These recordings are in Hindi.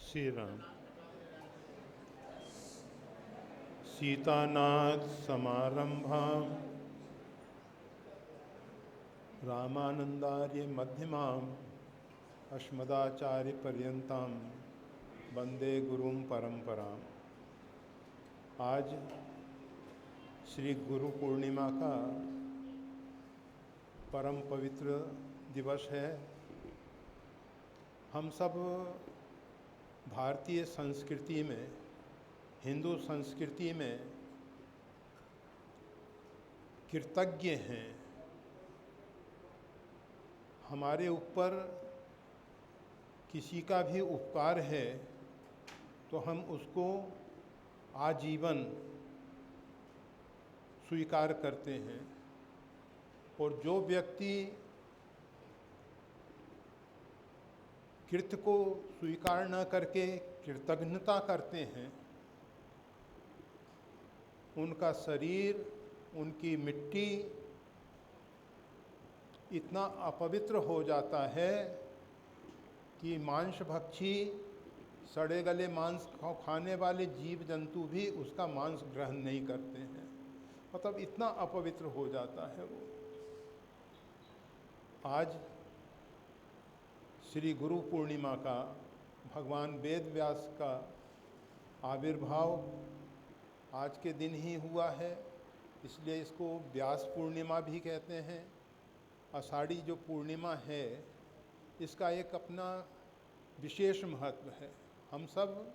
श्री राम। सीतानाथ समारंभां रामानंदार्य मध्यमाम् अस्मदाचार्य पर्यन्तां वंदे गुरुं परंपराम्। आज श्री गुरु पूर्णिमा का परम पवित्र दिवस है। हम सब भारतीय संस्कृति में, हिंदू संस्कृति में कृतज्ञ हैं। हमारे ऊपर किसी का भी उपकार है तो हम उसको आजीवन स्वीकार करते हैं, और जो व्यक्ति कृत्य को स्वीकार न करके कृतज्ञता करते हैं, उनका शरीर, उनकी मिट्टी इतना अपवित्र हो जाता है कि मांसभक्षी, सड़े गले मांस खाने वाले जीव जंतु भी उसका मांस ग्रहण नहीं करते हैं। मतलब इतना अपवित्र हो जाता है वो। आज श्री गुरु पूर्णिमा का, भगवान वेद व्यास का आविर्भाव आज के दिन ही हुआ है, इसलिए इसको व्यास पूर्णिमा भी कहते हैं। आषाढ़ी जो पूर्णिमा है, इसका एक अपना विशेष महत्व है। हम सब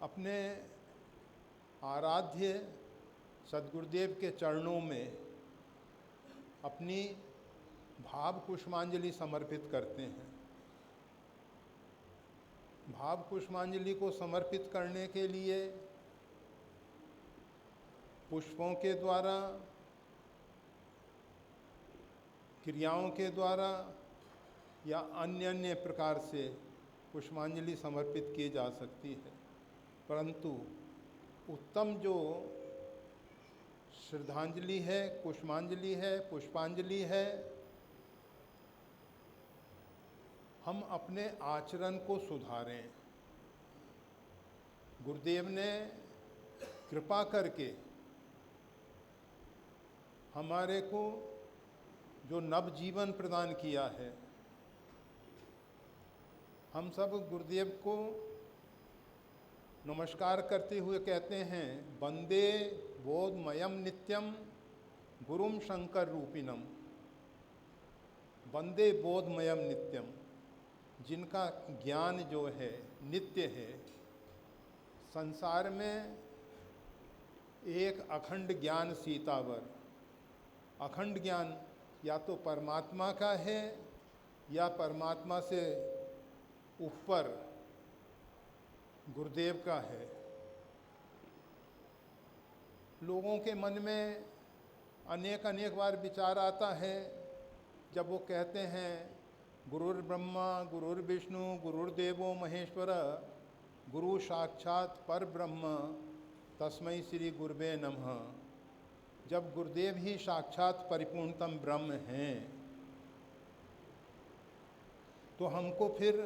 अपने आराध्य सद्गुरुदेव के चरणों में अपनी भाव पुष्पांजलि समर्पित करते हैं। भाव पुष्पांजलि को समर्पित करने के लिए पुष्पों के द्वारा, क्रियाओं के द्वारा या अन्य अन्य प्रकार से पुष्पांजलि समर्पित की जा सकती है, परंतु उत्तम जो श्रद्धांजलि है, पुष्पांजलि है, हम अपने आचरण को सुधारें। गुरुदेव ने कृपा करके हमारे को जो नवजीवन प्रदान किया है, हम सब गुरुदेव को नमस्कार करते हुए कहते हैं, वंदे बोधमयम नित्यम गुरुम शंकर रूपिणम। वंदे बोधमयम नित्यम, जिनका ज्ञान जो है नित्य है। संसार में एक अखंड ज्ञान सीतावर, अखंड ज्ञान या तो परमात्मा का है या परमात्मा से ऊपर गुरुदेव का है। लोगों के मन में अनेक बार विचार आता है जब वो कहते हैं गुरुर् ब्रह्मा गुरुर्विष्णु गुरुर्देवो महेश्वर गुरु साक्षात पर ब्रह्म तस्मै श्री गुरुवे नमः। जब गुरुदेव ही साक्षात परिपूर्णतम ब्रह्म हैं, तो हमको फिर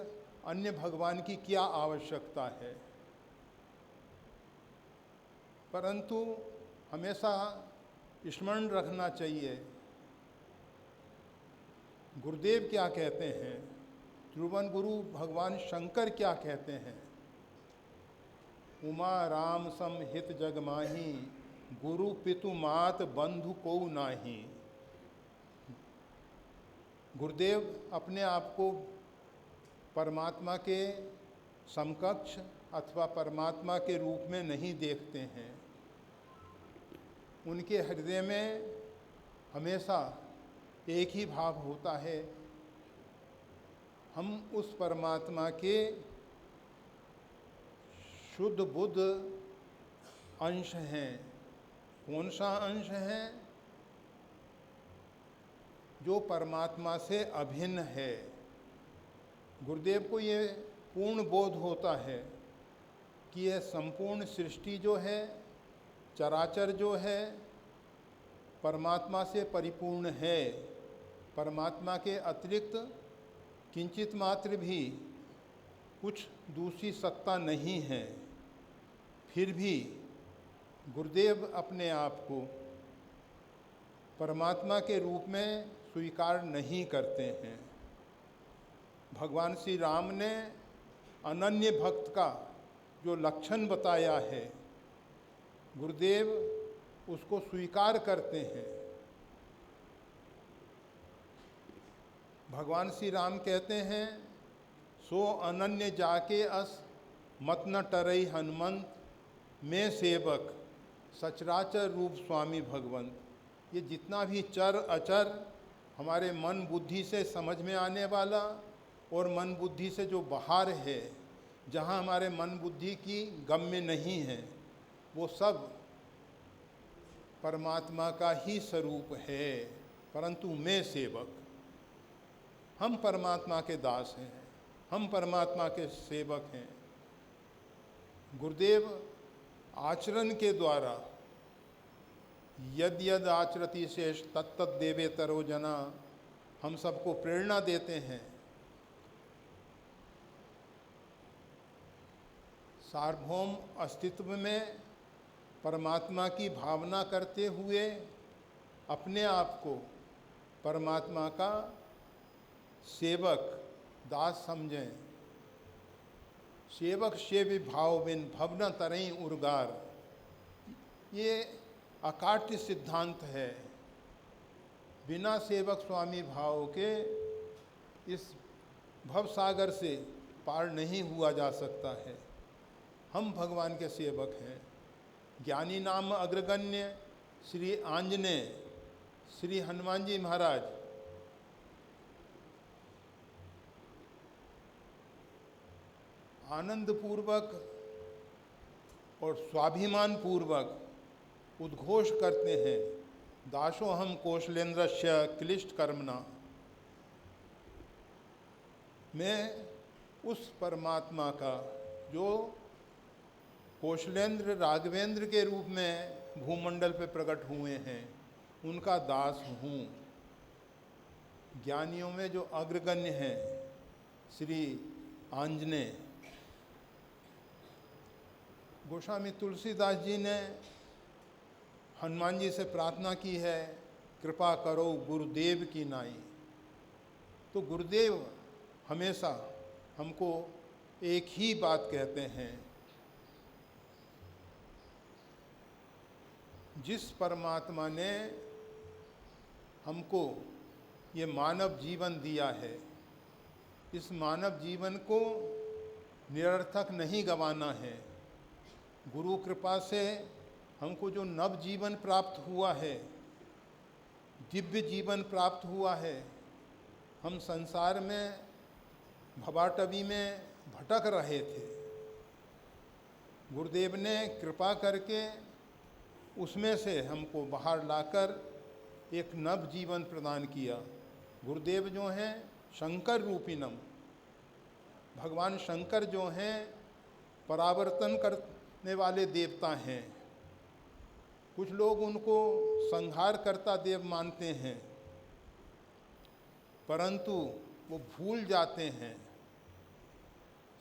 अन्य भगवान की क्या आवश्यकता है। परंतु हमेशा स्मरण रखना चाहिए गुरुदेव क्या कहते हैं, त्रिभुवन गुरु भगवान शंकर क्या कहते हैं। उमा राम सम हित जग माही गुरु पितु मात बंधु को नाही। गुरुदेव अपने आप को परमात्मा के समकक्ष अथवा परमात्मा के रूप में नहीं देखते हैं। उनके हृदय में हमेशा एक ही भाव होता है, हम उस परमात्मा के शुद्ध बुद्ध अंश हैं। कौन सा अंश है? जो परमात्मा से अभिन्न है। गुरुदेव को ये पूर्ण बोध होता है कि यह संपूर्ण सृष्टि जो है, चराचर जो है, परमात्मा से परिपूर्ण है। परमात्मा के अतिरिक्त किंचित मात्र भी कुछ दूसरी सत्ता नहीं है, फिर भी गुरुदेव अपने आप को परमात्मा के रूप में स्वीकार नहीं करते हैं। भगवान श्री राम ने अनन्य भक्त का जो लक्षण बताया है, गुरुदेव उसको स्वीकार करते हैं। भगवान श्री राम कहते हैं, सो अनन्य जाके अस मत न टरई हनुमंत, मैं सेवक सचराचर रूप स्वामी भगवंत। ये जितना भी चर अचर हमारे मन बुद्धि से समझ में आने वाला और मन बुद्धि से जो बाहर है, जहाँ हमारे मन बुद्धि की गम्य नहीं है, वो सब परमात्मा का ही स्वरूप है। परंतु मैं सेवक, हम परमात्मा के दास हैं, हम परमात्मा के सेवक हैं। गुरुदेव आचरण के द्वारा यद यद आचरति शेष तत्त देवे तरो जना, हम सबको प्रेरणा देते हैं। सार्वभौम अस्तित्व में परमात्मा की भावना करते हुए अपने आप को परमात्मा का सेवक दास समझें। सेवक सेवि भाव बिन भवना तरई उर्गार, ये अकाट्य सिद्धांत है। बिना सेवक स्वामी भाव के इस भवसागर से पार नहीं हुआ जा सकता है। हम भगवान के सेवक हैं। ज्ञानी नाम अग्रगण्य श्री आंजनेय श्री हनुमान जी महाराज आनंद पूर्वक और स्वाभिमान पूर्वक उद्घोष करते हैं, दासो हम कौशलेन्द्रस्य क्लिष्ट कर्मणा। मैं उस परमात्मा का जो कौशलेंद्र राघवेंद्र के रूप में भूमंडल पे प्रकट हुए हैं, उनका दास हूँ। ज्ञानियों में जो अग्रगण्य हैं श्री आंजनेय, गोस्वामी तुलसीदास जी ने हनुमान जी से प्रार्थना की है, कृपा करो गुरुदेव की नाई। तो गुरुदेव हमेशा हमको एक ही बात कहते हैं, जिस परमात्मा ने हमको ये मानव जीवन दिया है, इस मानव जीवन को निरर्थक नहीं गंवाना है। गुरु कृपा से हमको जो नव जीवन प्राप्त हुआ है, दिव्य जीवन प्राप्त हुआ है, हम संसार में भवाटवी में भटक रहे थे। गुरुदेव ने कृपा करके उसमें से हमको बाहर लाकर एक नव जीवन प्रदान किया। गुरुदेव जो हैं शंकर रूपिणम, भगवान शंकर जो हैं परावर्तन करने वाले देवता हैं। कुछ लोग उनको संहार करता देव मानते हैं, परंतु वो भूल जाते हैं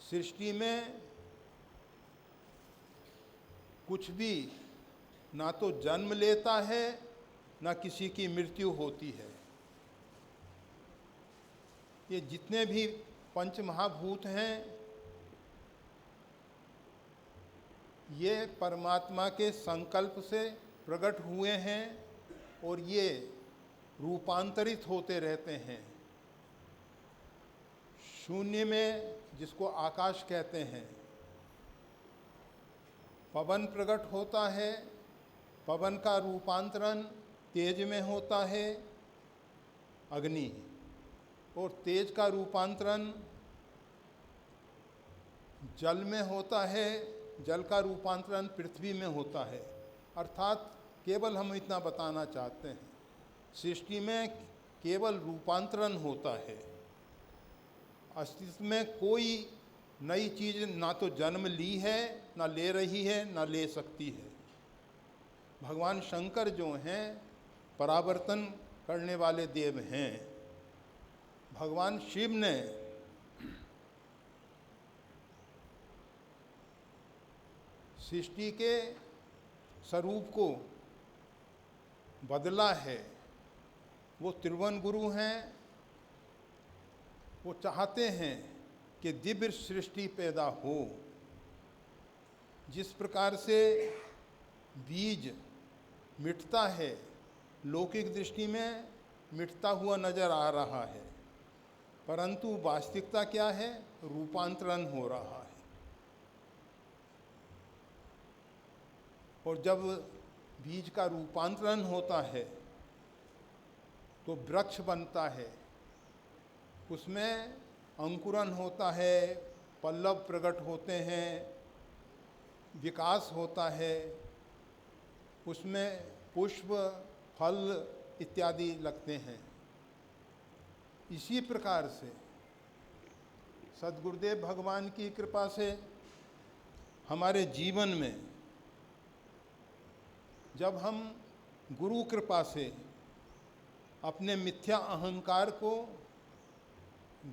सृष्टि में कुछ भी ना तो जन्म लेता है, ना किसी की मृत्यु होती है। ये जितने भी पंच महाभूत हैं, ये परमात्मा के संकल्प से प्रकट हुए हैं और ये रूपांतरित होते रहते हैं। शून्य में, जिसको आकाश कहते हैं, पवन प्रकट होता है, पवन का रूपांतरण तेज में होता है अग्नि, और तेज का रूपांतरण जल में होता है, जल का रूपांतरण पृथ्वी में होता है। अर्थात केवल हम इतना बताना चाहते हैं, सृष्टि में केवल रूपांतरण होता है। अस्तित्व में कोई नई चीज़ ना तो जन्म ली है, ना ले रही है, ना ले सकती है। भगवान शंकर जो हैं परावर्तन करने वाले देव हैं। भगवान शिव ने सृष्टि के स्वरूप को बदला है, वो त्रिभुवन गुरु हैं। वो चाहते हैं कि दिव्य सृष्टि पैदा हो। जिस प्रकार से बीज मिटता है, लौकिक दृष्टि में मिटता हुआ नजर आ रहा है, परंतु वास्तविकता क्या है? रूपांतरण हो रहा है। और जब बीज का रूपांतरण होता है तो वृक्ष बनता है, उसमें अंकुरन होता है, पल्लव प्रकट होते हैं, विकास होता है, उसमें पुष्प, फल इत्यादि लगते हैं। इसी प्रकार से सद्गुरुदेव भगवान की कृपा से हमारे जीवन में जब हम गुरु कृपा से अपने मिथ्या अहंकार को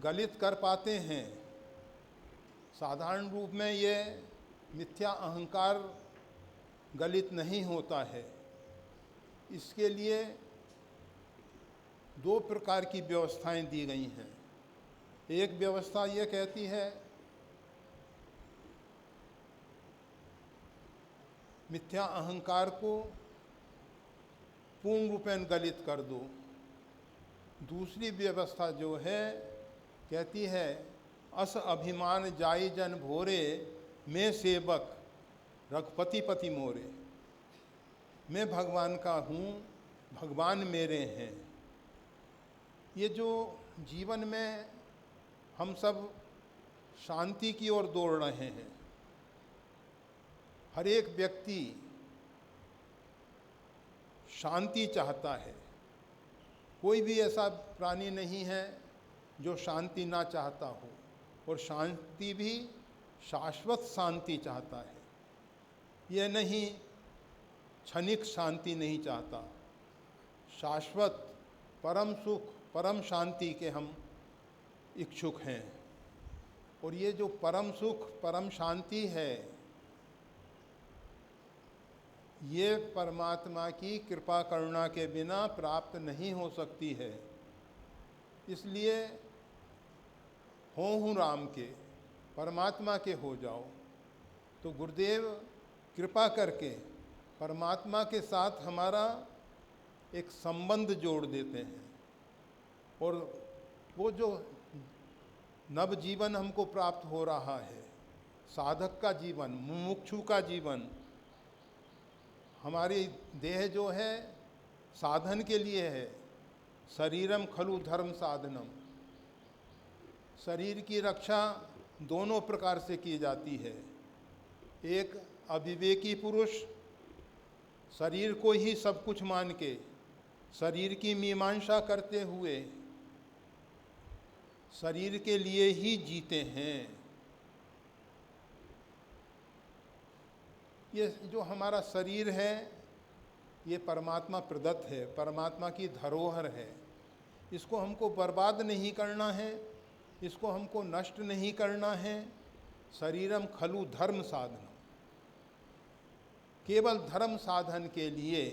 गलित कर पाते हैं। साधारण रूप में ये मिथ्या अहंकार गलित नहीं होता है। इसके लिए दो प्रकार की व्यवस्थाएं दी गई हैं। एक व्यवस्था ये कहती है मिथ्या अहंकार को पूर्ण रूपेण गलित कर दो। दूसरी व्यवस्था जो है कहती है अस अभिमान जाई जन भोरे, मैं सेवक रघुपति पति मोरे। मैं भगवान का हूँ, भगवान मेरे हैं। ये जो जीवन में हम सब शांति की ओर दौड़ रहे हैं, हर एक व्यक्ति शांति चाहता है। कोई भी ऐसा प्राणी नहीं है जो शांति ना चाहता हो, और शांति भी शाश्वत शांति चाहता है। यह नहीं क्षणिक शांति नहीं चाहता, शाश्वत परम सुख परम शांति के हम इच्छुक हैं। और ये जो परम सुख परम शांति है, ये परमात्मा की कृपा करुणा के बिना प्राप्त नहीं हो सकती है। इसलिए हूँ राम के, परमात्मा के हो जाओ। तो गुरुदेव कृपा करके परमात्मा के साथ हमारा एक संबंध जोड़ देते हैं, और वो जो नव जीवन हमको प्राप्त हो रहा है, साधक का जीवन, मुमुक्षु का जीवन, हमारी देह जो है साधन के लिए है। शरीरम खलु धर्म साधनम। शरीर की रक्षा दोनों प्रकार से की जाती है। एक अविवेकी पुरुष शरीर को ही सब कुछ मान के शरीर की मीमांसा करते हुए शरीर के लिए ही जीते हैं। ये जो हमारा शरीर है, ये परमात्मा प्रदत्त है, परमात्मा की धरोहर है। इसको हमको बर्बाद नहीं करना है, इसको हमको नष्ट नहीं करना है। शरीरम खलु धर्म साधनम। केवल धर्म साधन के लिए।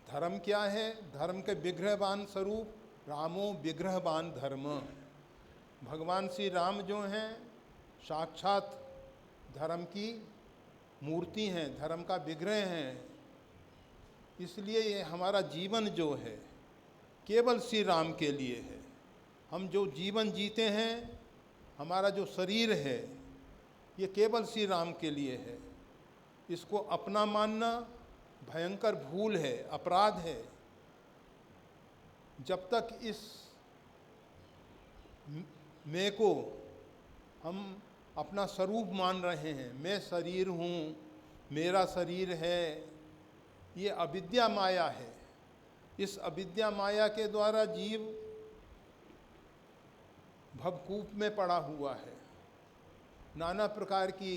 धर्म क्या है? धर्म के विग्रहवान स्वरूप रामो विग्रहवान धर्म। भगवान श्री राम जो हैं साक्षात धर्म की मूर्ति हैं, धर्म का विग्रह हैं। इसलिए ये हमारा जीवन जो है केवल श्री राम के लिए है। हम जो जीवन जीते हैं, हमारा जो शरीर है, ये केवल श्री राम के लिए है। इसको अपना मानना भयंकर भूल है, अपराध है। जब तक इस मैं को हम अपना स्वरूप मान रहे हैं, मैं शरीर हूँ, मेरा शरीर है, ये अविद्या माया है। इस अविद्या माया के द्वारा जीव भवकूप में पड़ा हुआ है, नाना प्रकार की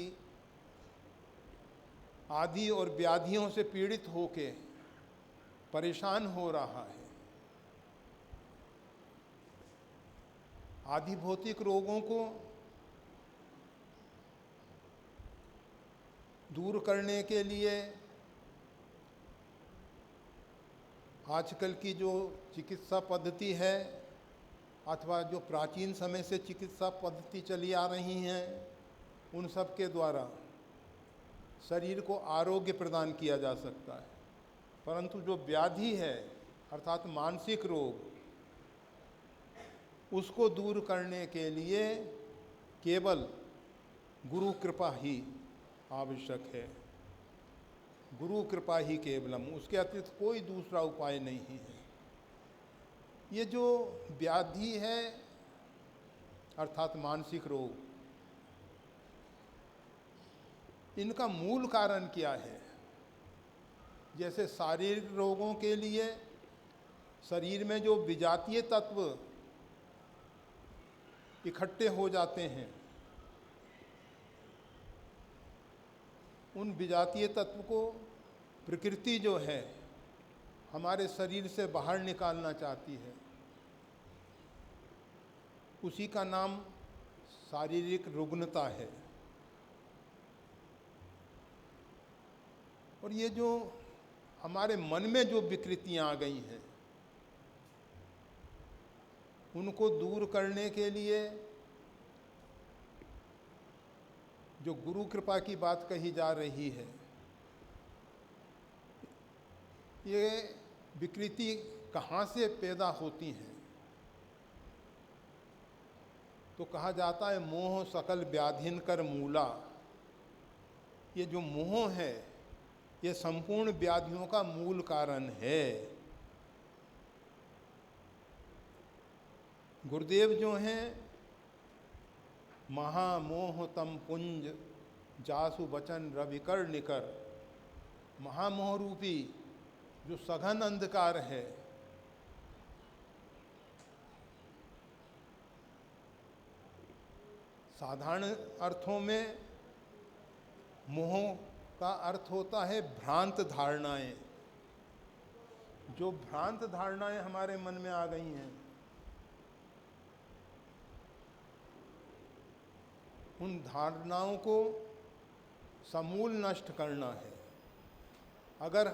आदि और व्याधियों से पीड़ित होके परेशान हो रहा है। आदि भौतिक रोगों को दूर करने के लिए आजकल की जो चिकित्सा पद्धति है अथवा जो प्राचीन समय से चिकित्सा पद्धति चली आ रही हैं, उन सब के द्वारा शरीर को आरोग्य प्रदान किया जा सकता है। परंतु जो व्याधि है अर्थात मानसिक रोग, उसको दूर करने के लिए केवल गुरु कृपा ही आवश्यक है। गुरु कृपा ही केवलम, उसके अतिरिक्त कोई दूसरा उपाय नहीं है। ये जो व्याधि है अर्थात मानसिक रोग, इनका मूल कारण क्या है? जैसे शारीरिक रोगों के लिए शरीर में जो विजातीय तत्व इकट्ठे हो जाते हैं, उन विजातीय तत्व को प्रकृति जो है हमारे शरीर से बाहर निकालना चाहती है। उसी का नाम शारीरिक रुग्णता है। और ये जो हमारे मन में जो विकृतियां आ गई हैं, उनको दूर करने के लिए जो गुरु कृपा की बात कही जा रही है, ये विकृति कहाँ से पैदा होती हैं? तो कहा जाता है मोह सकल व्याधिन कर मूला। ये जो मोह है ये संपूर्ण व्याधियों का मूल कारण है। गुरुदेव जो हैं महामोह तम पुंज जासु वचन रविकर निकर, महामोह रूपी जो सघन अंधकार है, साधारण अर्थों में मोह का अर्थ होता है भ्रांत धारणाएं। जो भ्रांत धारणाएं हमारे मन में आ गई हैं, उन धारणाओं को समूल नष्ट करना है। अगर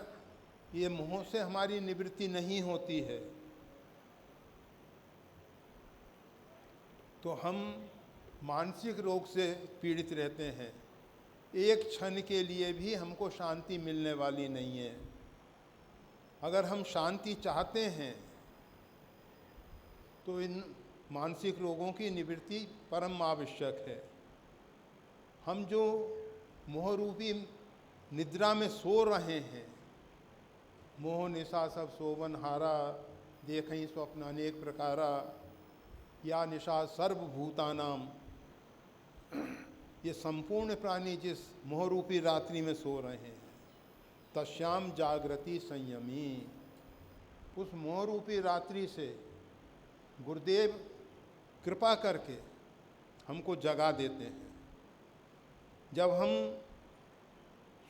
ये मोह से हमारी निवृत्ति नहीं होती है तो हम मानसिक रोग से पीड़ित रहते हैं। एक क्षण के लिए भी हमको शांति मिलने वाली नहीं है। अगर हम शांति चाहते हैं तो इन मानसिक रोगों की निवृत्ति परम आवश्यक है। हम जो मोह रूपी निद्रा में सो रहे हैं, मोह निशा सब सोवन हारा, देखई स्वप्न अनेक प्रकारा, या निशा सर्वभूतानाम, ये संपूर्ण प्राणी जिस मोहरूपी रात्रि में सो रहे हैं, तस्याम जागृति संयमी, उस मोहरूपी रात्रि से गुरुदेव कृपा करके हमको जगा देते हैं। जब हम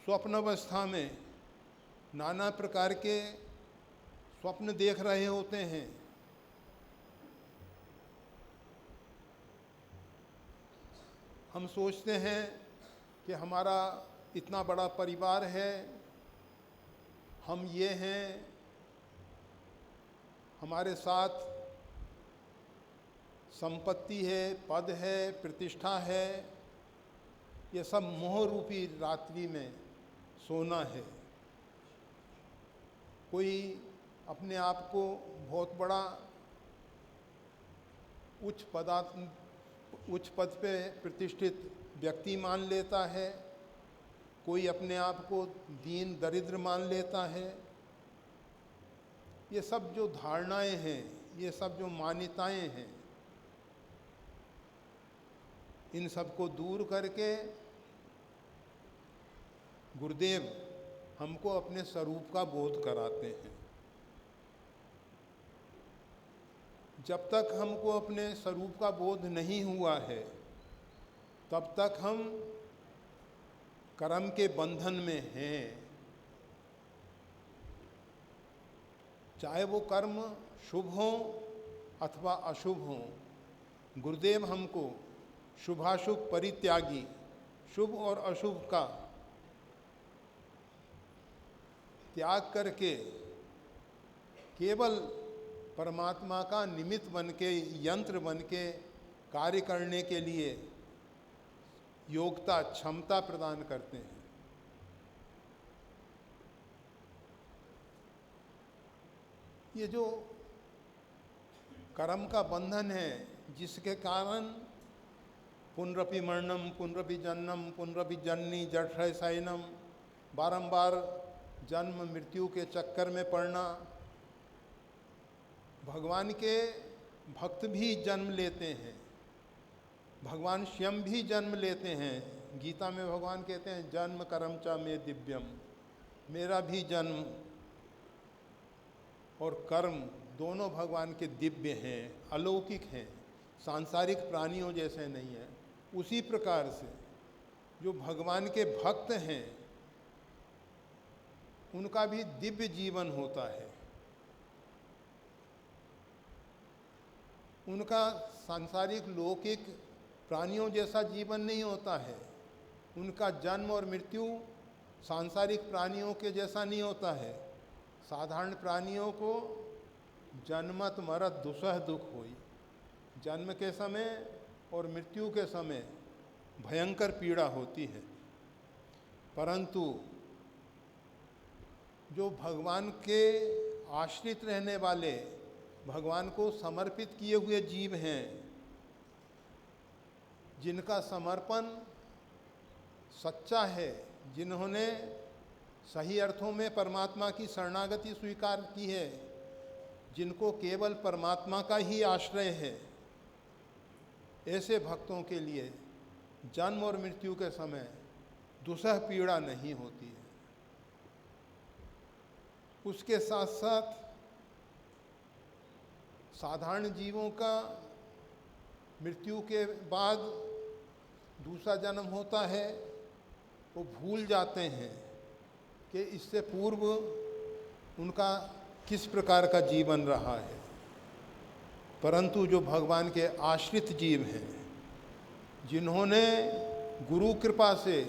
स्वप्नावस्था में नाना प्रकार के स्वप्न देख रहे होते हैं, हम सोचते हैं कि हमारा इतना बड़ा परिवार है, हम ये हैं, हमारे साथ संपत्ति है, पद है, प्रतिष्ठा है। ये सब मोह रूपी रात्रि में सोना है। कोई अपने आप को बहुत बड़ा उच्च पद पे प्रतिष्ठित व्यक्ति मान लेता है, कोई अपने आप को दीन दरिद्र मान लेता है। ये सब जो धारणाएं हैं, ये सब जो मान्यताएं हैं, इन सब को दूर करके गुरुदेव हमको अपने स्वरूप का बोध कराते हैं। जब तक हमको अपने स्वरूप का बोध नहीं हुआ है, तब तक हम कर्म के बंधन में हैं। चाहे वो कर्म शुभ हो अथवा अशुभ हो, गुरुदेव हमको शुभाशुभ परित्यागी, शुभ और अशुभ का त्याग करके केवल परमात्मा का निमित्त बन के, यंत्र बन के कार्य करने के लिए योग्यता, क्षमता प्रदान करते हैं। ये जो कर्म का बंधन है, जिसके कारण पुनरपि मरणम, पुनरपि जन्म, पुनरपि जननी जठर शयनम, बारंबार जन्म मृत्यु के चक्कर में पड़ना। भगवान के भक्त भी जन्म लेते हैं, भगवान स्वयं भी जन्म लेते हैं। गीता में भगवान कहते हैं जन्म कर्म च मे दिव्यम, मेरा भी जन्म और कर्म दोनों भगवान के दिव्य हैं, अलौकिक हैं, सांसारिक प्राणियों जैसे नहीं है। उसी प्रकार से जो भगवान के भक्त हैं उनका भी दिव्य जीवन होता है। उनका सांसारिक लौकिक प्राणियों जैसा जीवन नहीं होता है। उनका जन्म और मृत्यु सांसारिक प्राणियों के जैसा नहीं होता है। साधारण प्राणियों को जन्मत मरत दुसह दुख होई, जन्म के समय और मृत्यु के समय भयंकर पीड़ा होती है। परंतु जो भगवान के आश्रित रहने वाले, भगवान को समर्पित किए हुए जीव हैं, जिनका समर्पण सच्चा है, जिन्होंने सही अर्थों में परमात्मा की शरणागति स्वीकार की है, जिनको केवल परमात्मा का ही आश्रय है, ऐसे भक्तों के लिए जन्म और मृत्यु के समय दुसह पीड़ा नहीं होती है। उसके साथ साथ साधारण जीवों का मृत्यु के बाद दूसरा जन्म होता है, वो भूल जाते हैं कि इससे पूर्व उनका किस प्रकार का जीवन रहा है। परंतु जो भगवान के आश्रित जीव हैं, जिन्होंने गुरु कृपा से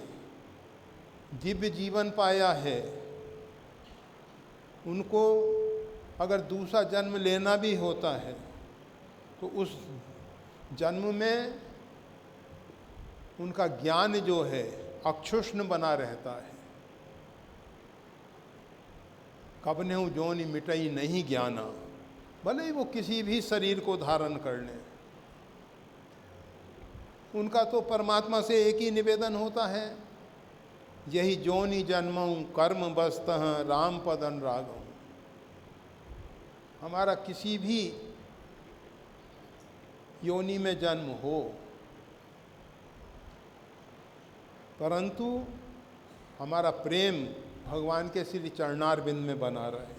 दिव्य जीवन पाया है, उनको अगर दूसरा जन्म लेना भी होता है तो उस जन्म में उनका ज्ञान जो है अक्षुष्ण बना रहता है। कबनेहु जोनि मिटई नहीं ज्ञाना, भले ही वो किसी भी शरीर को धारण कर लें, उनका तो परमात्मा से एक ही निवेदन होता है, यही जोनि जन्मऊँ कर्म बस्तः राम पद अनुरागऊँ। हमारा किसी भी योनि में जन्म हो, परंतु हमारा प्रेम भगवान के श्री चरणारविंद में बना रहे।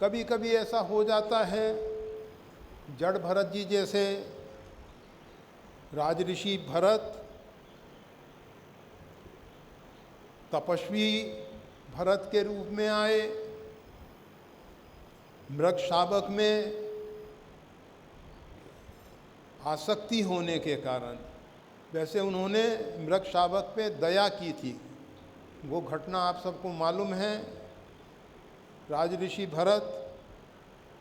कभी कभी ऐसा हो जाता है, जड़ भरत जी जैसे राजऋषि भरत, तपस्वी भरत के रूप में आए, मृग शावक में आसक्ति होने के कारण, वैसे उन्होंने मृग शावक पे दया की थी, वो घटना आप सबको मालूम है। राजऋषि भरत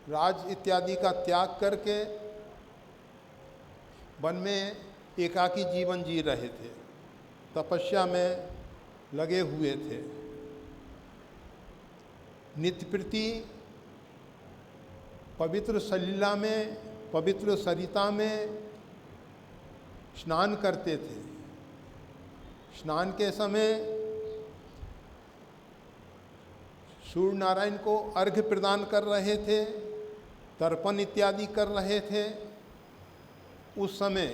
राज इत्यादि का त्याग करके वन में एकाकी जीवन जी रहे थे, तपस्या में लगे हुए थे। नित्य प्रति पवित्र सलीला में, पवित्र सरिता में स्नान करते थे। स्नान के समय सूर्य नारायण को अर्घ्य प्रदान कर रहे थे, तर्पण इत्यादि कर रहे थे। उस समय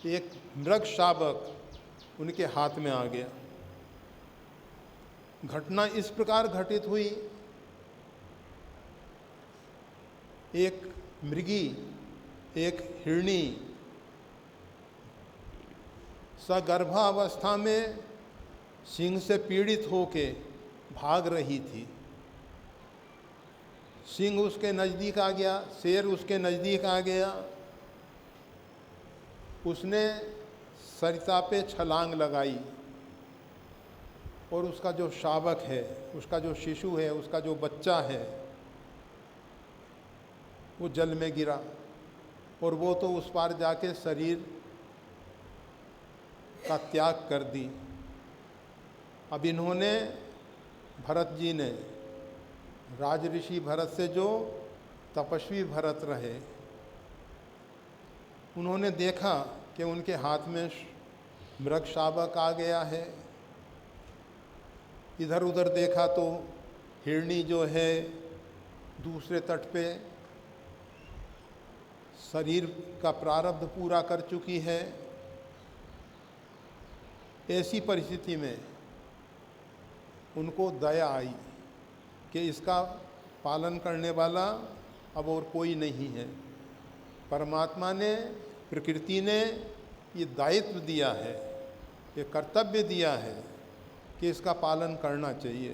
एक मृग शावक उनके हाथ में आ गया। घटना इस प्रकार घटित हुई, एक मृगी, एक हिरणी सगर्भावस्था में सिंह से पीड़ित होके भाग रही थी। सिंह उसके नज़दीक आ गया, शेर उसके नज़दीक आ गया। उसने सरिता पे छलांग लगाई और उसका जो शावक है, उसका जो शिशु है, उसका जो बच्चा है, वो जल में गिरा और वो तो उस पार जाके शरीर का त्याग कर दी। अब इन्होंने, भरत जी ने, राज ऋषि भरत से जो तपस्वी भरत रहे, उन्होंने देखा कि उनके हाथ में मृग शावक आ गया है। इधर उधर देखा तो हिरणी जो है दूसरे तट पे शरीर का प्रारब्ध पूरा कर चुकी है। ऐसी परिस्थिति में उनको दया आई कि इसका पालन करने वाला अब और कोई नहीं है। परमात्मा ने, प्रकृति ने ये दायित्व दिया है, ये कर्तव्य दिया है कि इसका पालन करना चाहिए।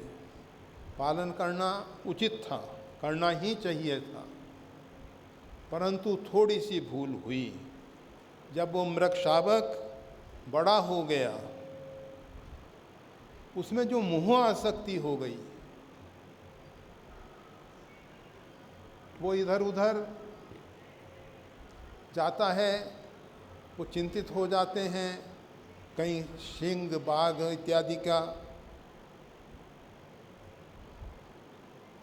पालन करना उचित था, करना ही चाहिए था, परंतु थोड़ी सी भूल हुई। जब वो मृग शावक बड़ा हो गया, उसमें जो मोह आसक्ति हो गई, वो इधर उधर जाता है, वो चिंतित हो जाते हैं कहीं सिंह, बाघ इत्यादि का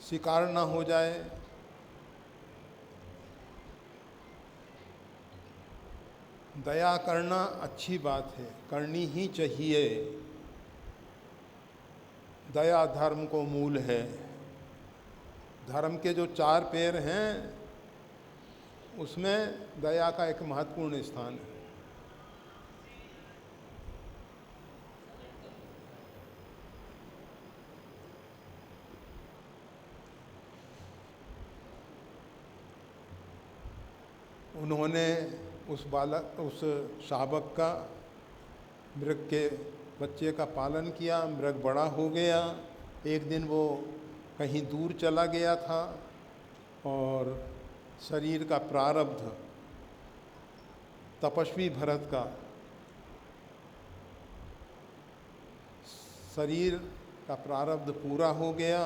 शिकार ना हो जाए। दया करना अच्छी बात है, करनी ही चाहिए। दया धर्म को मूल है। धर्म के जो 4 पैर हैं, उसमें दया का एक महत्वपूर्ण स्थान है। उन्होंने उस शावक का, मृग के बच्चे का पालन किया। मृग बड़ा हो गया। एक दिन वो कहीं दूर चला गया था और शरीर का प्रारब्ध, तपस्वी भरत का शरीर का प्रारब्ध पूरा हो गया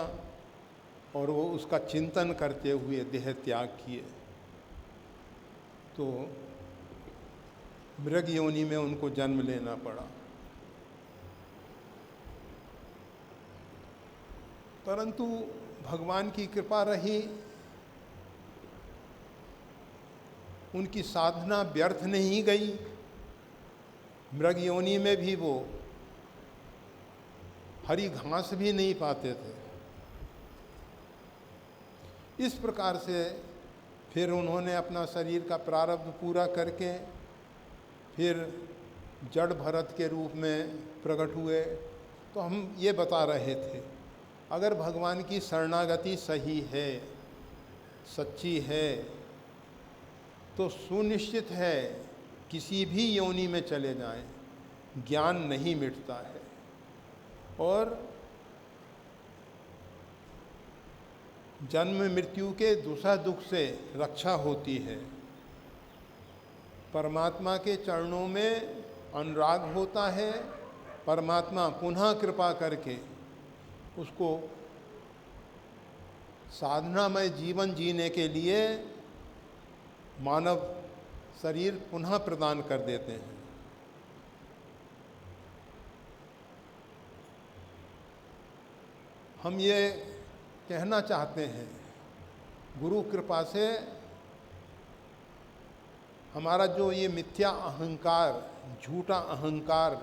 और वो उसका चिंतन करते हुए देह त्याग किए। तो मृग योनि में उनको जन्म लेना पड़ा। परंतु भगवान की कृपा रही, उनकी साधना व्यर्थ नहीं गई। मृग योनि में भी वो हरी घास भी नहीं पाते थे। इस प्रकार से फिर उन्होंने अपना शरीर का प्रारब्ध पूरा करके फिर जड़ भरत के रूप में प्रकट हुए। तो हम ये बता रहे थे, अगर भगवान की शरणागति सही है, सच्ची है, तो सुनिश्चित है किसी भी योनि में चले जाएं, ज्ञान नहीं मिटता है और जन्म मृत्यु के दुसह दुख से रक्षा होती है। परमात्मा के चरणों में अनुराग होता है। परमात्मा पुनः कृपा करके उसको साधनामय जीवन जीने के लिए मानव शरीर पुनः प्रदान कर देते हैं। हम ये कहना चाहते हैं, गुरु कृपा से हमारा जो ये मिथ्या अहंकार, झूठा अहंकार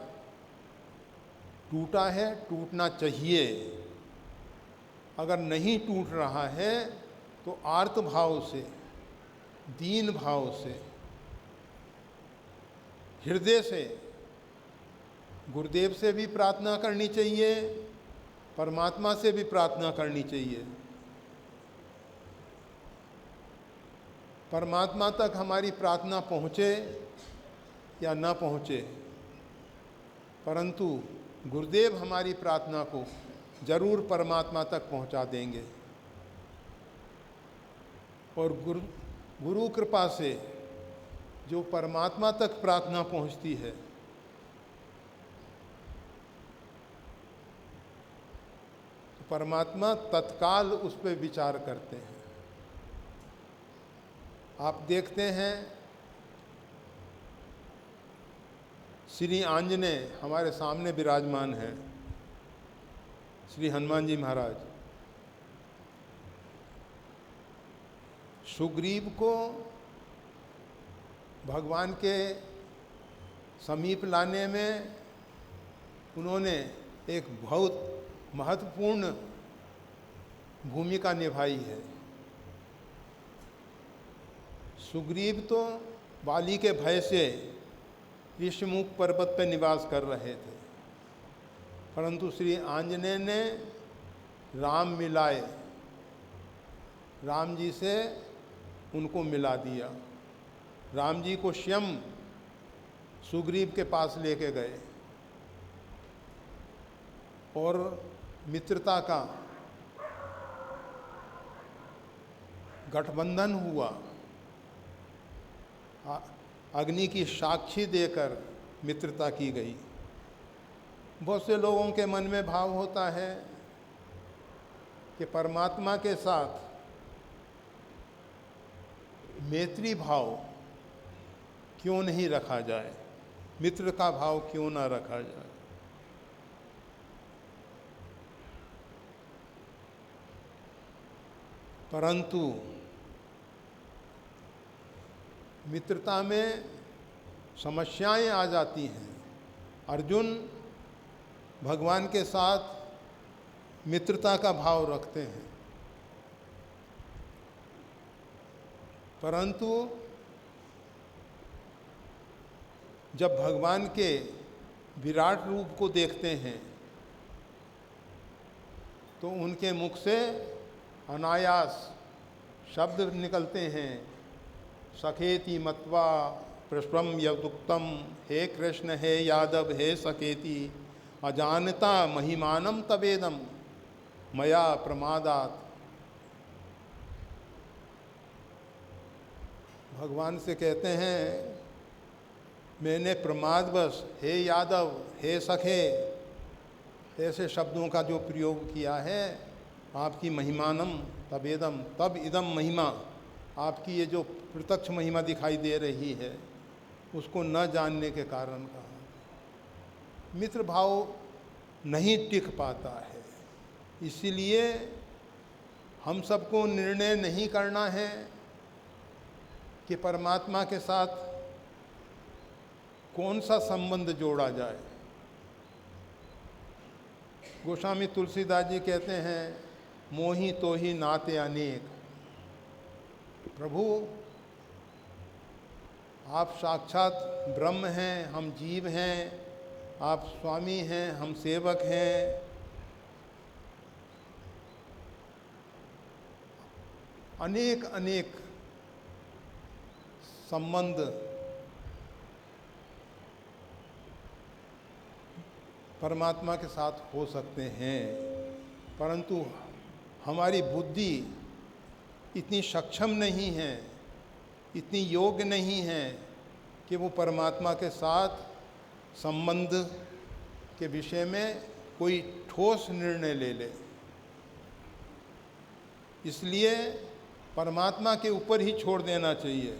टूटा है, टूटना चाहिए। अगर नहीं टूट रहा है तो आर्त भाव से, दीन भाव से, हृदय से गुरुदेव से भी प्रार्थना करनी चाहिए, परमात्मा से भी प्रार्थना करनी चाहिए। परमात्मा तक हमारी प्रार्थना पहुँचे या न पहुँचे, परंतु गुरुदेव हमारी प्रार्थना को जरूर परमात्मा तक पहुँचा देंगे। और गुरु कृपा से जो परमात्मा तक प्रार्थना पहुँचती है, परमात्मा तत्काल उस पर विचार करते हैं। आप देखते हैं श्री आंजनेय हमारे सामने विराजमान हैं, श्री हनुमान जी महाराज। सुग्रीव को भगवान के समीप लाने में उन्होंने एक बहुत महत्वपूर्ण भूमिका निभाई है। सुग्रीव तो बाली के भय से ऋषिमुख पर्वत पर निवास कर रहे थे, परंतु श्री आंजनेय ने राम मिलाए, राम जी से उनको मिला दिया। राम जी को स्वयं सुग्रीव के पास लेके गए और मित्रता का गठबंधन हुआ। अग्नि की साक्षी देकर मित्रता की गई। बहुत से लोगों के मन में भाव होता है कि परमात्मा के साथ मैत्री भाव क्यों नहीं रखा जाए, मित्र का भाव क्यों ना रखा जाए। परंतु मित्रता में समस्याएं आ जाती हैं। अर्जुन भगवान के साथ मित्रता का भाव रखते हैं, परंतु जब भगवान के विराट रूप को देखते हैं तो उनके मुख से अनायास शब्द निकलते हैं, सखेति मत्वा प्रश्वम यदुक्तम, हे कृष्ण हे यादव हे सखेति, अजानता महिमानम तवेदम मया प्रमादात। भगवान से कहते हैं मैंने प्रमादवश हे यादव हे सखे ऐसे शब्दों का जो प्रयोग किया है, आपकी महिमानम तवेदम, तब इदम महिमा, आपकी ये जो प्रत्यक्ष महिमा दिखाई दे रही है उसको न जानने के कारण कहा। मित्र भाव नहीं टिक पाता है। इसीलिए हम सबको निर्णय नहीं करना है कि परमात्मा के साथ कौन सा संबंध जोड़ा जाए। गोस्वामी तुलसीदास जी कहते हैं मोहि तो ही नाते अनेक। प्रभु आप साक्षात ब्रह्म हैं, हम जीव हैं, आप स्वामी हैं, हम सेवक हैं। अनेक अनेक संबंध परमात्मा के साथ हो सकते हैं, परंतु हमारी बुद्धि इतनी सक्षम नहीं है, इतनी योग्य नहीं है कि वो परमात्मा के साथ संबंध के विषय में कोई ठोस निर्णय ले ले। इसलिए परमात्मा के ऊपर ही छोड़ देना चाहिए।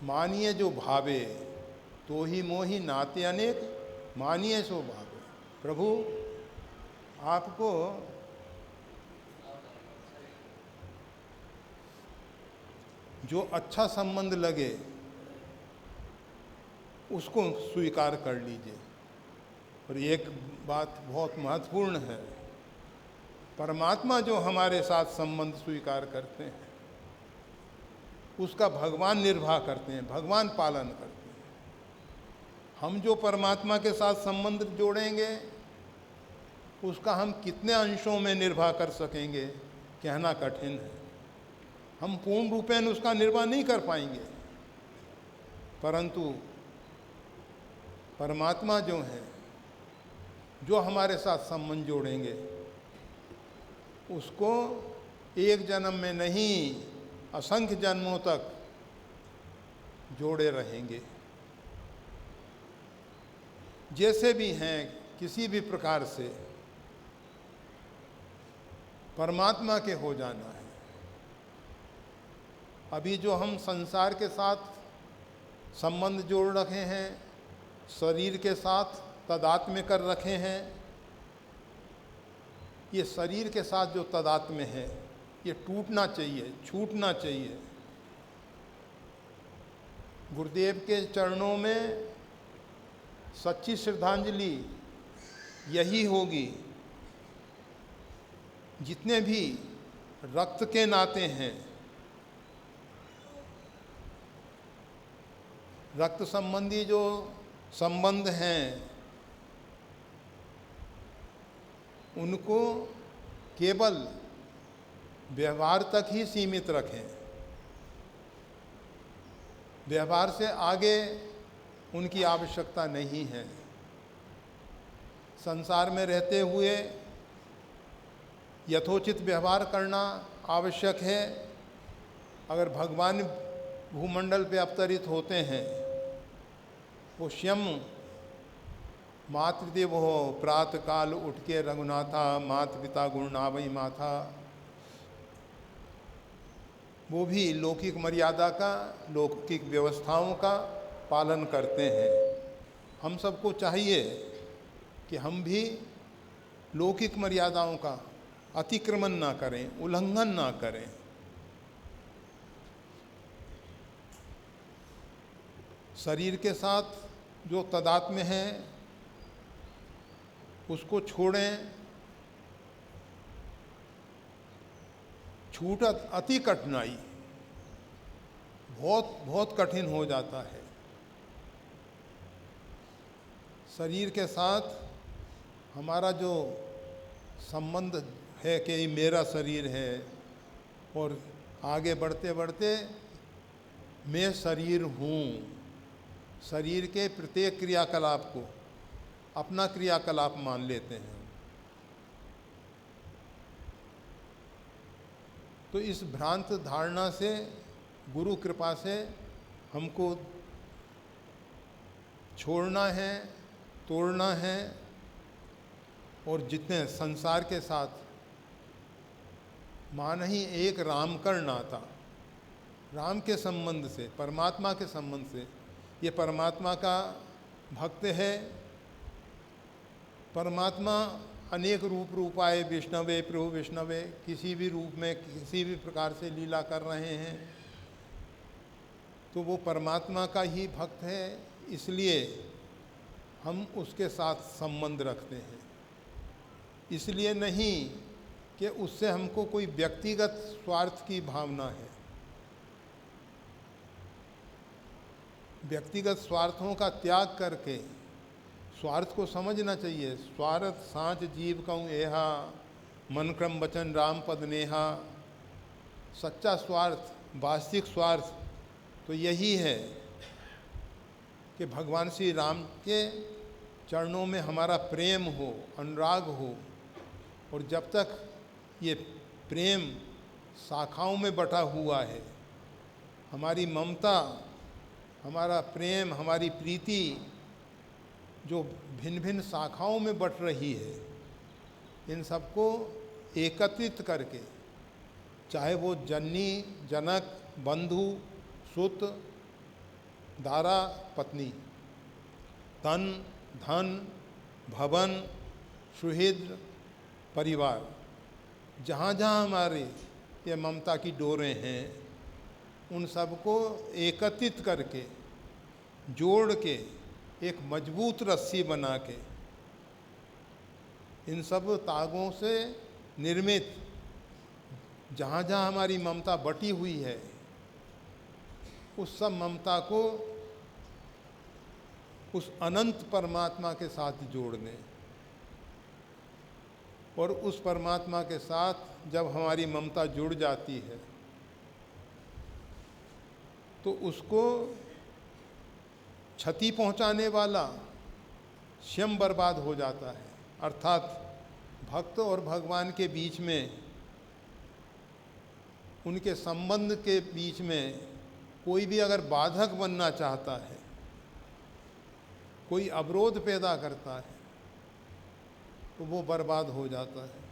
मानिए जो भावे तो ही मोहि नाते अनेक, मानिए सो भावे। प्रभु आपको जो अच्छा संबंध लगे उसको स्वीकार कर लीजिए। और एक बात बहुत महत्वपूर्ण है, परमात्मा जो हमारे साथ संबंध स्वीकार करते हैं उसका भगवान निर्वाह करते हैं, भगवान पालन करते हैं। हम जो परमात्मा के साथ संबंध जोड़ेंगे उसका हम कितने अंशों में निर्वाह कर सकेंगे कहना कठिन है। हम पूर्ण रूपेण उसका निर्वाह नहीं कर पाएंगे, परंतु परमात्मा जो है, जो हमारे साथ संबंध जोड़ेंगे उसको एक जन्म में नहीं असंख्य जन्मों तक जोड़े रहेंगे। जैसे भी हैं, किसी भी प्रकार से परमात्मा के हो जाना है। अभी जो हम संसार के साथ संबंध जोड़ रखे हैं, शरीर के साथ तादात्म्य कर रखे हैं, ये शरीर के साथ जो तादात्म्य है ये टूटना चाहिए, छूटना चाहिए। गुरुदेव के चरणों में सच्ची श्रद्धांजलि यही होगी। जितने भी रक्त के नाते हैं, रक्त संबंधी जो संबंध हैं, उनको केवल व्यवहार तक ही सीमित रखें। व्यवहार से आगे उनकी आवश्यकता नहीं है। संसार में रहते हुए यथोचित व्यवहार करना आवश्यक है। अगर भगवान भूमंडल पे अवतरित होते हैं, वो स्वयं मातृदेव हो, प्रातः काल उठ के रघुनाथा, मात पिता गुण नावई माथा, वो भी लौकिक मर्यादा का, लौकिक व्यवस्थाओं का पालन करते हैं। हम सबको चाहिए कि हम भी लौकिक मर्यादाओं का अतिक्रमण ना करें, उल्लंघन ना करें। शरीर के साथ जो तादात्म्य है उसको छोड़ें। छूट अति कठिनाई, बहुत बहुत कठिन हो जाता है। शरीर के साथ हमारा जो संबंध है कि ये मेरा शरीर है, और आगे बढ़ते बढ़ते मैं शरीर हूँ, शरीर के प्रत्येक क्रियाकलाप को अपना क्रियाकलाप मान लेते हैं। तो इस भ्रांत धारणा से, गुरु कृपा से हमको छोड़ना है, तोड़ना है, और जितने संसार के साथ मान ही एक राम कर नाता, राम के संबंध से, परमात्मा के संबंध से, ये परमात्मा का भक्त है। परमात्मा अनेक रूपाए विष्णवे प्रभु विष्णवे, किसी भी रूप में किसी भी प्रकार से लीला कर रहे हैं, तो वो परमात्मा का ही भक्त है। इसलिए हम उसके साथ संबंध रखते हैं। इसलिए नहीं कि उससे हमको कोई व्यक्तिगत स्वार्थ की भावना है। व्यक्तिगत स्वार्थों का त्याग करके स्वार्थ को समझना चाहिए। स्वार्थ सांच जीव कहूँ एहा, मन क्रम वचन राम पद नेहा। सच्चा स्वार्थ, वास्तविक स्वार्थ तो यही है कि भगवान श्री राम के चरणों में हमारा प्रेम हो, अनुराग हो। और जब तक ये प्रेम शाखाओं में बटा हुआ है, हमारी ममता, हमारा प्रेम, हमारी प्रीति जो भिन्न भिन्न शाखाओं में बट रही है, इन सबको एकत्रित करके, चाहे वो जननी, जनक, बंधु, सुत, दारा, पत्नी, तन, धन, भवन, सुहृद, परिवार, जहाँ जहाँ हमारे ये ममता की डोरें हैं, उन सबको एकत्रित करके, जोड़ के, एक मजबूत रस्सी बना के, इन सब तागों से निर्मित जहाँ जहाँ हमारी ममता बटी हुई है, उस सब ममता को उस अनंत परमात्मा के साथ जोड़ने, और उस परमात्मा के साथ जब हमारी ममता जुड़ जाती है तो उसको क्षति पहुंचाने वाला स्वयं बर्बाद हो जाता है। अर्थात भक्त और भगवान के बीच में, उनके संबंध के बीच में कोई भी अगर बाधक बनना चाहता है, कोई अवरोध पैदा करता है, तो वो बर्बाद हो जाता है।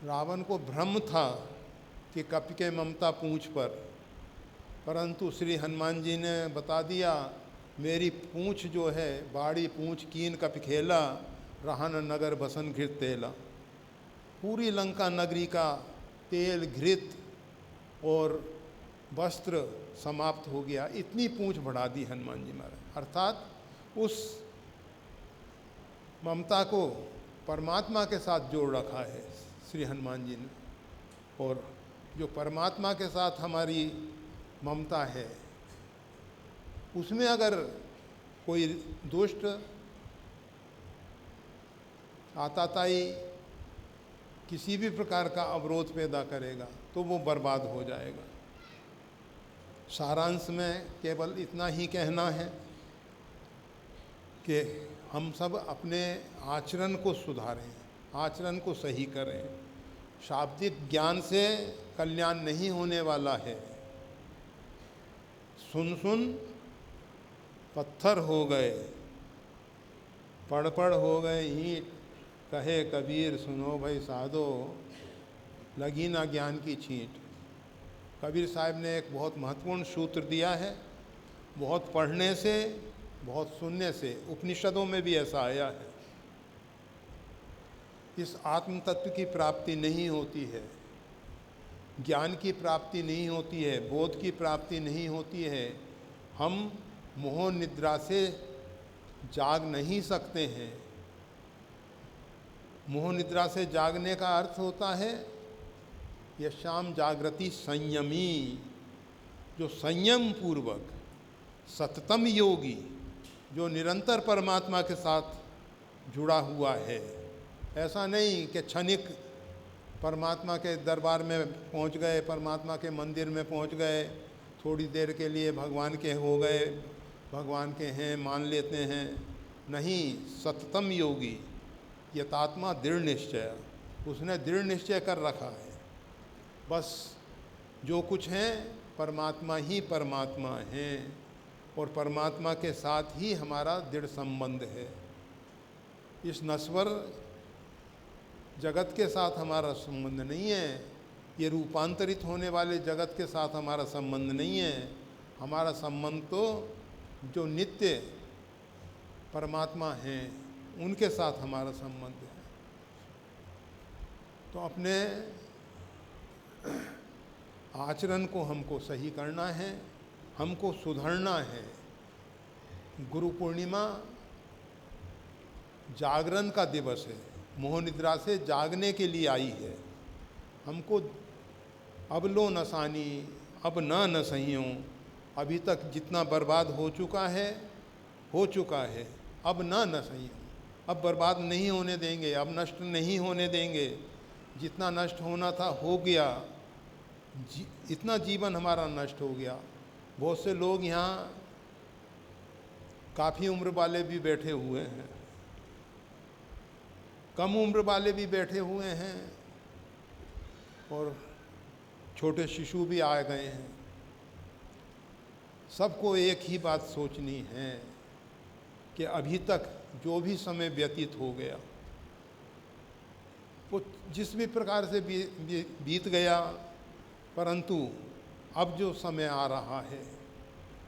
रावण को भ्रम था कि कपि के ममता पूंछ पर, परंतु श्री हनुमान जी ने बता दिया मेरी पूंछ जो है, बाड़ी पूंछ कीन कपि खेला, रहन नगर बसन घृत तेला। पूरी लंका नगरी का तेल, घृत और वस्त्र समाप्त हो गया, इतनी पूंछ बढ़ा दी हनुमान जी महाराज। अर्थात उस ममता को परमात्मा के साथ जोड़ रखा है श्री हनुमान जी ने। और जो परमात्मा के साथ हमारी ममता है, उसमें अगर कोई दुष्ट आताताई किसी भी प्रकार का अवरोध पैदा करेगा तो वो बर्बाद हो जाएगा। सारांश में केवल इतना ही कहना है कि हम सब अपने आचरण को सुधारें, आचरण को सही करें। शाब्दिक ज्ञान से कल्याण नहीं होने वाला है। सुन सुन पत्थर हो गए, पढ़ पढ़ हो गए ईंट, कहे कबीर सुनो भाई साधो, लगी ना ज्ञान की छींट। कबीर साहब ने एक बहुत महत्वपूर्ण सूत्र दिया है, बहुत पढ़ने से, बहुत सुनने से। उपनिषदों में भी ऐसा आया है। इस आत्म तत्व की प्राप्ति नहीं होती है, ज्ञान की प्राप्ति नहीं होती है, बोध की प्राप्ति नहीं होती है। हम मोह निद्रा से जाग नहीं सकते हैं। मोह निद्रा से जागने का अर्थ होता है यशाम जागृति संयमी, जो संयम पूर्वक सततम योगी, जो निरंतर परमात्मा के साथ जुड़ा हुआ है। ऐसा नहीं कि क्षणिक परमात्मा के दरबार में पहुंच गए, परमात्मा के मंदिर में पहुंच गए, थोड़ी देर के लिए भगवान के हो गए, भगवान के हैं मान लेते हैं। नहीं, सततम योगी यतात्मा दृढ़ निश्चय, उसने दृढ़ निश्चय कर रखा है। बस जो कुछ है परमात्मा ही परमात्मा है, और परमात्मा के साथ ही हमारा दृढ़ संबंध है। इस नश्वर जगत के साथ हमारा संबंध नहीं है, ये रूपांतरित होने वाले जगत के साथ हमारा संबंध नहीं है। हमारा संबंध तो जो नित्य परमात्मा हैं उनके साथ हमारा संबंध है। तो अपने आचरण को हमको सही करना है, हमको सुधरना है। गुरु पूर्णिमा जागरण का दिवस है, मोह निद्रा से जागने के लिए आई है। हमको अब लो नसानी, अब न सहियों। अभी तक जितना बर्बाद हो चुका है, हो चुका है। अब न सहियों, अब बर्बाद नहीं होने देंगे, अब नष्ट नहीं होने देंगे। जितना नष्ट होना था हो गया, इतना जीवन हमारा नष्ट हो गया। बहुत से लोग यहाँ काफ़ी उम्र वाले भी बैठे हुए हैं, कम उम्र वाले भी बैठे हुए हैं, और छोटे शिशु भी आ गए हैं। सबको एक ही बात सोचनी है कि अभी तक जो भी समय व्यतीत हो गया वो जिस भी प्रकार से बीत गया, परंतु अब जो समय आ रहा है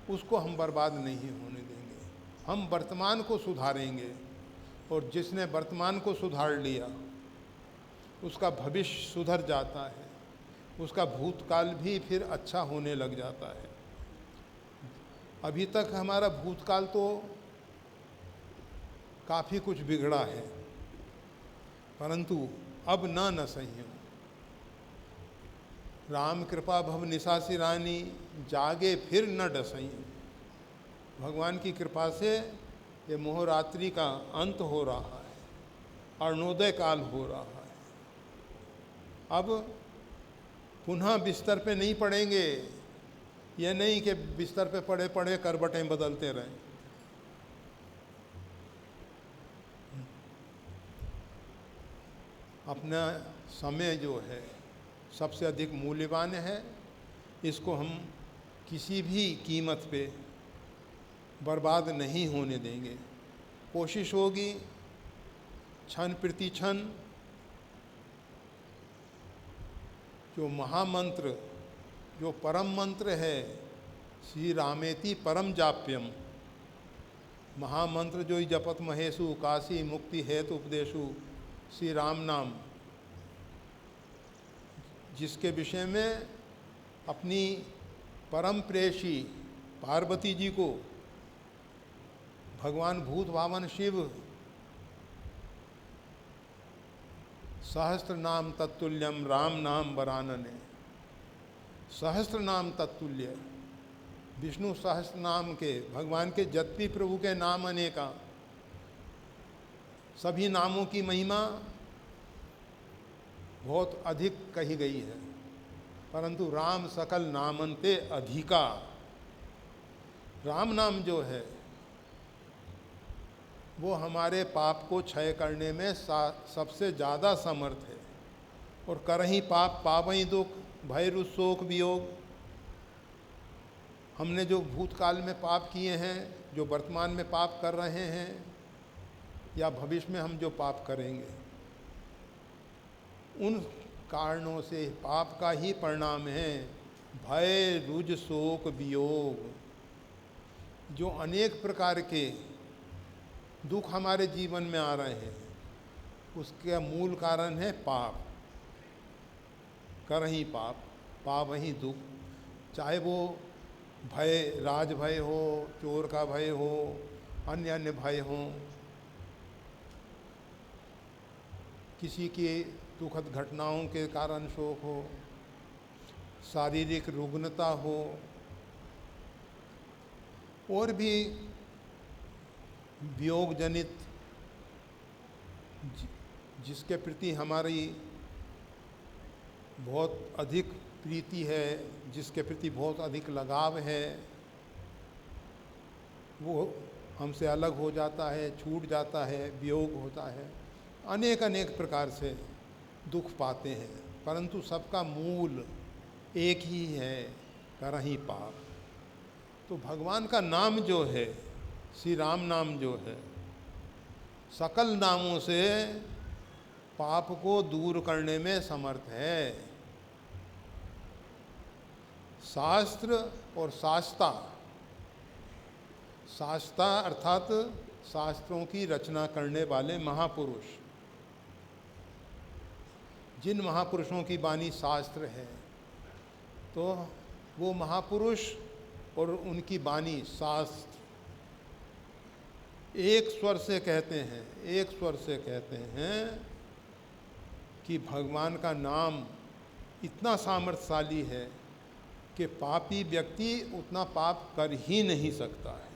उसको हम बर्बाद नहीं होने देंगे। हम वर्तमान को सुधारेंगे, और जिसने वर्तमान को सुधार लिया उसका भविष्य सुधर जाता है, उसका भूतकाल भी फिर अच्छा होने लग जाता है। अभी तक हमारा भूतकाल तो काफ़ी कुछ बिगड़ा है, परंतु अब न सहियों। राम कृपा भव निशासी रानी, जागे फिर न डसहियों। भगवान की कृपा से ये मोहरात्रि का अंत हो रहा है, अरुणोदय काल हो रहा है। अब पुनः बिस्तर पे नहीं पड़ेंगे। यह नहीं कि बिस्तर पे पड़े पड़े करवटें बदलते रहें। अपना समय जो है सबसे अधिक मूल्यवान है, इसको हम किसी भी कीमत पे बर्बाद नहीं होने देंगे। कोशिश होगी क्षण प्रति क्षण जो महामंत्र, जो परम मंत्र है, श्री रामेति परम जाप्यम, महामंत्र जो जपत महेशु काशी मुक्ति हेतु उपदेशु, श्री राम नाम, जिसके विषय में अपनी परम प्रेयसी पार्वती जी को भगवान भूत भावन शिव सहस्त्र नाम तत्तुल्यम राम नाम वरानने, सहस्त्र नाम तत्तुल्य, विष्णु सहस्त्र नाम के, भगवान के जत्ती प्रभु के नाम अनेका, सभी नामों की महिमा बहुत अधिक कही गई है, परंतु राम सकल नामंते अधिका, राम नाम जो है वो हमारे पाप को क्षय करने में सबसे ज़्यादा समर्थ है। और करही पाप पावई दुख भय रुष शोक वियोग, हमने जो भूतकाल में पाप किए हैं, जो वर्तमान में पाप कर रहे हैं, या भविष्य में हम जो पाप करेंगे, उन कारणों से पाप का ही परिणाम है भय रुज शोक वियोग। जो अनेक प्रकार के दुख हमारे जीवन में आ रहे हैं, उसका मूल कारण है पाप। करही पाप पावही दुख, चाहे वो भय, राज भय हो, चोर का भय हो, अन्य अन्य भय हो, किसी की दुखद घटनाओं के कारण शोक हो, शारीरिक रुग्णता हो, और भी वियोग जनित जिसके प्रति हमारी बहुत अधिक प्रीति है, जिसके प्रति बहुत अधिक लगाव है, वो हमसे अलग हो जाता है, छूट जाता है, वियोग होता है, अनेक अनेक प्रकार से दुख पाते हैं, परंतु सबका मूल एक ही है, करही पाप। तो भगवान का नाम जो है, श्री राम नाम जो है, सकल नामों से पाप को दूर करने में समर्थ है। शास्त्र और शास्ता, शास्ता अर्थात शास्त्रों की रचना करने वाले महापुरुष, जिन महापुरुषों की वाणी शास्त्र है, तो वो महापुरुष और उनकी वाणी शास्त्र एक स्वर से कहते हैं, एक स्वर से कहते हैं कि भगवान का नाम इतना सामर्थ्यशाली है कि पापी व्यक्ति उतना पाप कर ही नहीं सकता है।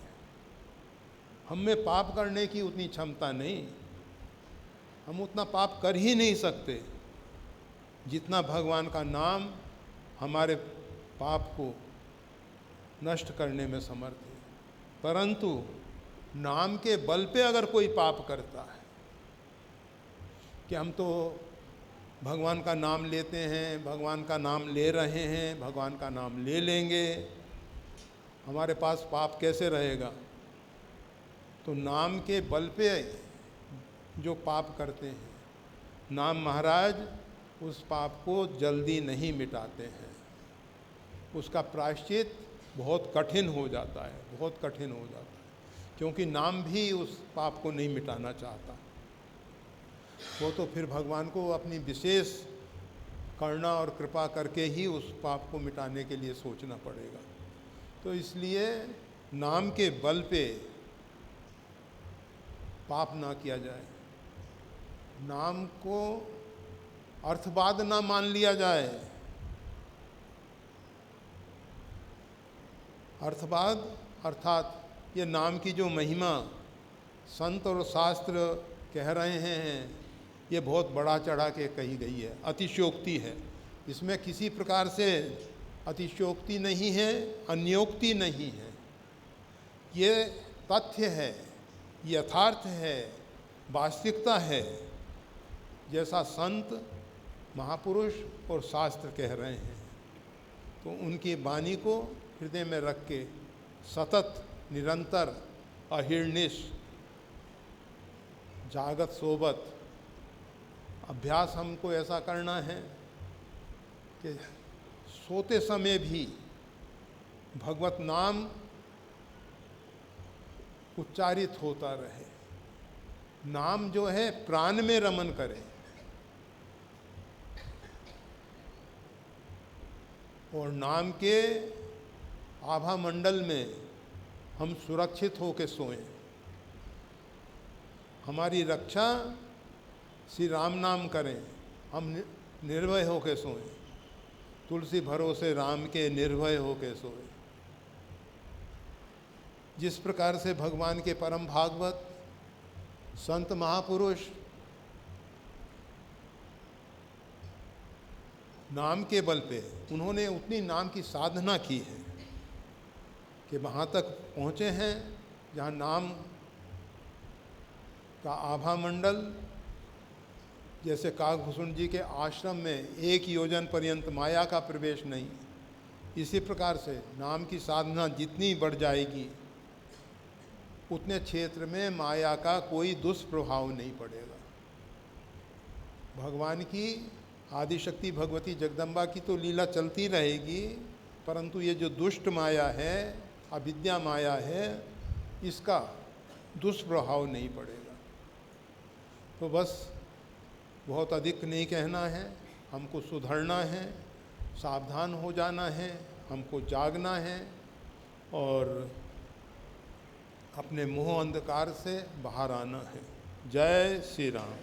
हम में पाप करने की उतनी क्षमता नहीं, हम उतना पाप कर ही नहीं सकते जितना भगवान का नाम हमारे पाप को नष्ट करने में समर्थ है। परंतु नाम के बल पे अगर कोई पाप करता है कि हम तो भगवान का नाम लेते हैं, भगवान का नाम ले रहे हैं, भगवान का नाम ले लेंगे, हमारे पास पाप कैसे रहेगा? तो नाम के बल पे जो पाप करते हैं, नाम महाराज उस पाप को जल्दी नहीं मिटाते हैं, उसका प्रायश्चित बहुत कठिन हो जाता है, बहुत कठिन हो जाता है, क्योंकि नाम भी उस पाप को नहीं मिटाना चाहता। वो तो फिर भगवान को अपनी विशेष करुणा और कृपा करके ही उस पाप को मिटाने के लिए सोचना पड़ेगा। तो इसलिए नाम के बल पे पाप ना किया जाए, नाम को अर्थवाद ना मान लिया जाए। अर्थवाद अर्थात ये नाम की जो महिमा संत और शास्त्र कह रहे हैं, ये बहुत बड़ा चढ़ा के कही गई है, अतिशयोक्ति है। इसमें किसी प्रकार से अतिशयोक्ति नहीं है, अन्योक्ति नहीं है, ये तथ्य है, यथार्थ है, वास्तविकता है, जैसा संत महापुरुष और शास्त्र कह रहे हैं। तो उनकी वाणी को हृदय में रख के सतत निरंतर अहिर्निश जागत सोबत अभ्यास हमको ऐसा करना है कि सोते समय भी भगवत नाम उच्चारित होता रहे, नाम जो है प्राण में रमन करे। और नाम के आभा मंडल में हम सुरक्षित होकर सोएं। हमारी रक्षा श्री राम नाम करें, हम निर्भय होकर सोएं। तुलसी भरोसे राम के निर्भय होकर सोएं। जिस प्रकार से भगवान के परम भागवत संत महापुरुष नाम के बल पे उन्होंने उतनी नाम की साधना की है कि वहाँ तक पहुँचे हैं जहाँ नाम का आभा मंडल, जैसे काकभूषण जी के आश्रम में 1 योजन पर्यंत माया का प्रवेश नहीं, इसी प्रकार से नाम की साधना जितनी बढ़ जाएगी उतने क्षेत्र में माया का कोई दुष्प्रभाव नहीं पड़ेगा। भगवान की आदिशक्ति भगवती जगदम्बा की तो लीला चलती रहेगी, परंतु ये जो दुष्ट माया है, अविद्या माया है, इसका दुष्प्रभाव नहीं पड़ेगा। तो बस बहुत अधिक नहीं कहना है, हमको सुधरना है, सावधान हो जाना है, हमको जागना है और अपने मोह अंधकार से बाहर आना है। जय श्री राम।